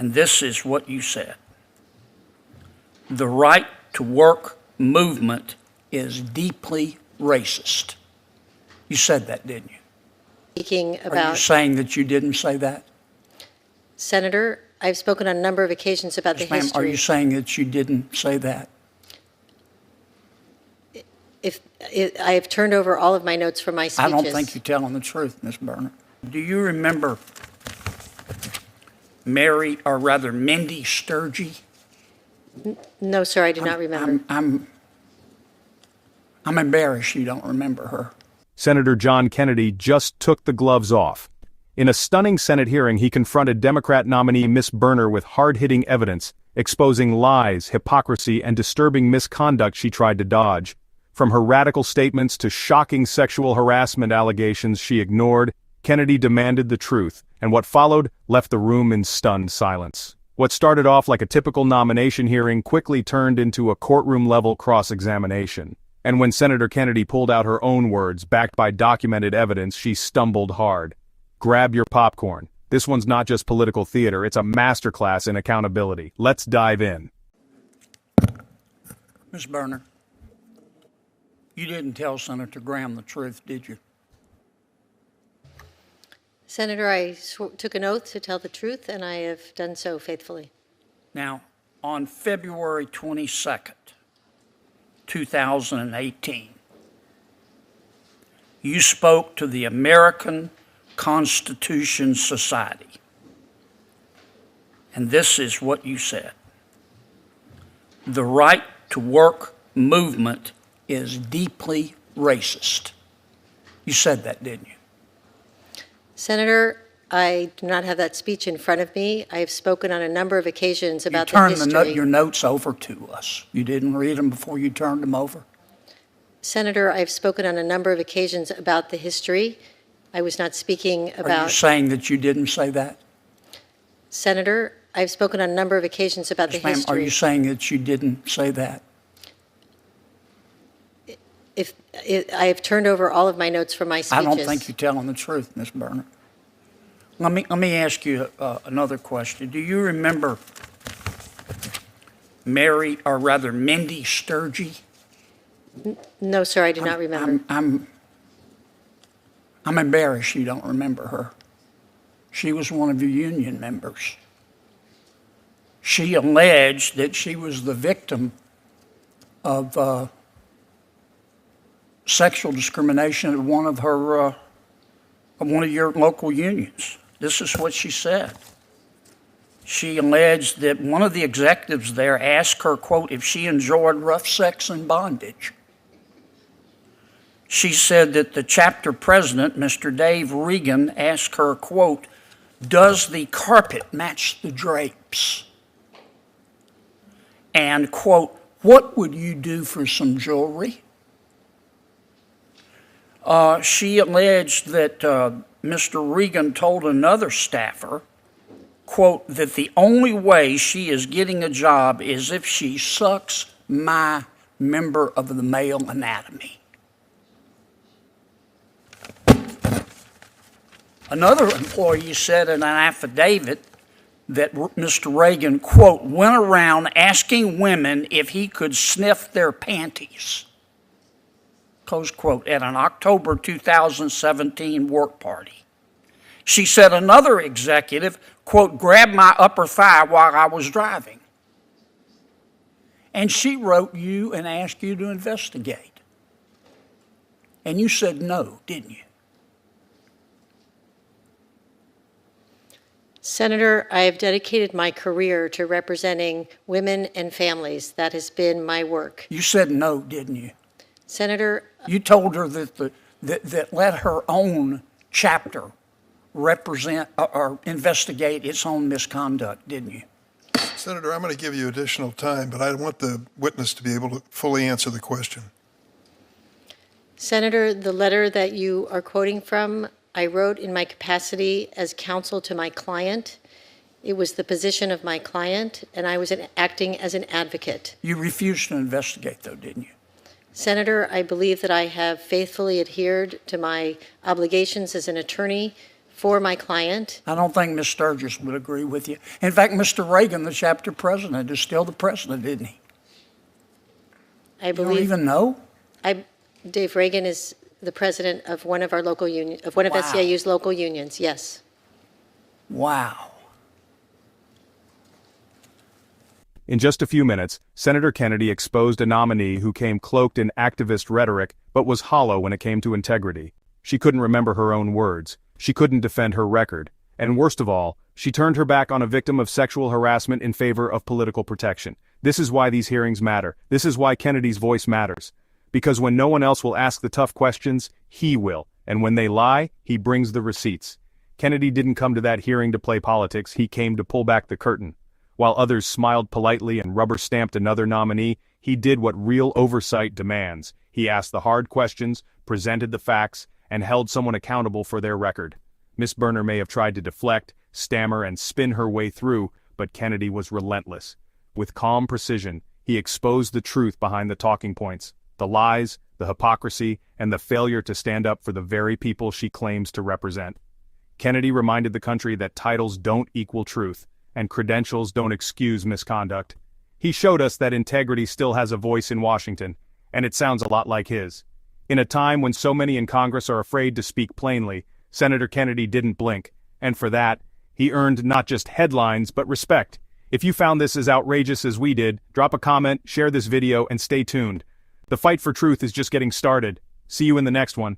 And this is what you said. The right to work movement is deeply racist. You said that, didn't you? Speaking Are you about, saying that you didn't say that? Senator, I've spoken on a number of occasions about the Yes, ma'am, history. are you saying that you didn't say that? I have turned over all of my notes from my speeches. I don't think you're telling the truth, Ms. Berner. Do you remember Mindy Sturgey? No, sir, I do not remember. I'm embarrassed you don't remember her. Senator John Kennedy just took the gloves off. In a stunning Senate hearing, he confronted Democrat nominee Miss Berner with hard-hitting evidence, exposing lies, hypocrisy, and disturbing misconduct she tried to dodge. From her radical statements to shocking sexual harassment allegations she ignored, Kennedy demanded the truth, and what followed left the room in stunned silence. What started off like a typical nomination hearing quickly turned into a courtroom-level cross-examination. And when Senator Kennedy pulled out her own words, backed by documented evidence, she stumbled hard. Grab your popcorn. This one's not just political theater, it's a masterclass in accountability. Let's dive in. Ms. Berner, you didn't tell Senator Graham the truth, did you? Senator, I took an oath to tell the truth, and I have done so faithfully. Now, on February 22nd, 2018, you spoke to the American Constitution Society, and this is what you said. The right to work movement is deeply racist. You said that, didn't you? Senator, I do not have that speech in front of me. I have spoken on a number of occasions about You the history. turned your notes over to us. You didn't read them before you turned them over? Senator, I've spoken on a number of occasions about the history. I was not speaking about... Are you saying that you didn't say that? Senator, I've spoken on a number of occasions about Yes, the ma'am, history. are you saying that you didn't say that? I have turned over all of my notes from my speeches. I don't think you're telling the truth, Ms. Berner. Let me ask you another question. Do you remember Mindy Sturgey? No, sir, I do not remember. I'm embarrassed you don't remember her. She was one of your union members. She alleged that she was the victim of sexual discrimination at one of your local unions. This is what she said. She alleged that one of the executives there asked her, quote, if she enjoyed rough sex and bondage. She said that the chapter president, Mr. Dave Regan, asked her, quote, does the carpet match the drapes? And, quote, what would you do for some jewelry? She alleged that Mr. Regan told another staffer, quote, that the only way she is getting a job is if she sucks my member of the male anatomy. Another employee said in an affidavit that Mr. Reagan, quote, went around asking women if he could sniff their panties, close quote, at an October 2017 work party. She said another executive, quote, grabbed my upper thigh while I was driving. And she wrote you and asked you to investigate. And you said no, didn't you? Senator, I have dedicated my career to representing women and families. That has been my work. You said no, didn't you? Senator, you told her that let her own chapter represent or investigate its own misconduct, didn't you? Senator, I'm going to give you additional time, but I want the witness to be able to fully answer the question. Senator, the letter that you are quoting from, I wrote in my capacity as counsel to my client. It was the position of my client, and I was acting as an advocate. You refused to investigate, though, didn't you? Senator, I believe that I have faithfully adhered to my obligations as an attorney for my client. I don't think Ms. Sturgis would agree with you. In fact, Mr. Reagan, the chapter president, is still the president, isn't he? I You don't believe even know? Dave Reagan is the president of one of our local union, of one of Wow. SEIU's local unions, yes. Wow. In just a few minutes, Senator Kennedy exposed a nominee who came cloaked in activist rhetoric but was hollow when it came to integrity. She couldn't remember her own words. She couldn't defend her record. And worst of all, she turned her back on a victim of sexual harassment in favor of political protection. This is why these hearings matter. This is why Kennedy's voice matters. Because when no one else will ask the tough questions, he will. And when they lie, he brings the receipts. Kennedy didn't come to that hearing to play politics, he came to pull back the curtain. While others smiled politely and rubber-stamped another nominee, he did what real oversight demands. He asked the hard questions, presented the facts, and held someone accountable for their record. Miss Berner may have tried to deflect, stammer, and spin her way through, but Kennedy was relentless. With calm precision, he exposed the truth behind the talking points, the lies, the hypocrisy, and the failure to stand up for the very people she claims to represent. Kennedy reminded the country that titles don't equal truth, and credentials don't excuse misconduct. He showed us that integrity still has a voice in Washington, and it sounds a lot like his. In a time when so many in Congress are afraid to speak plainly, Senator Kennedy didn't blink, and for that, he earned not just headlines but respect. If you found this as outrageous as we did, drop a comment, share this video, and stay tuned. The fight for truth is just getting started. See you in the next one.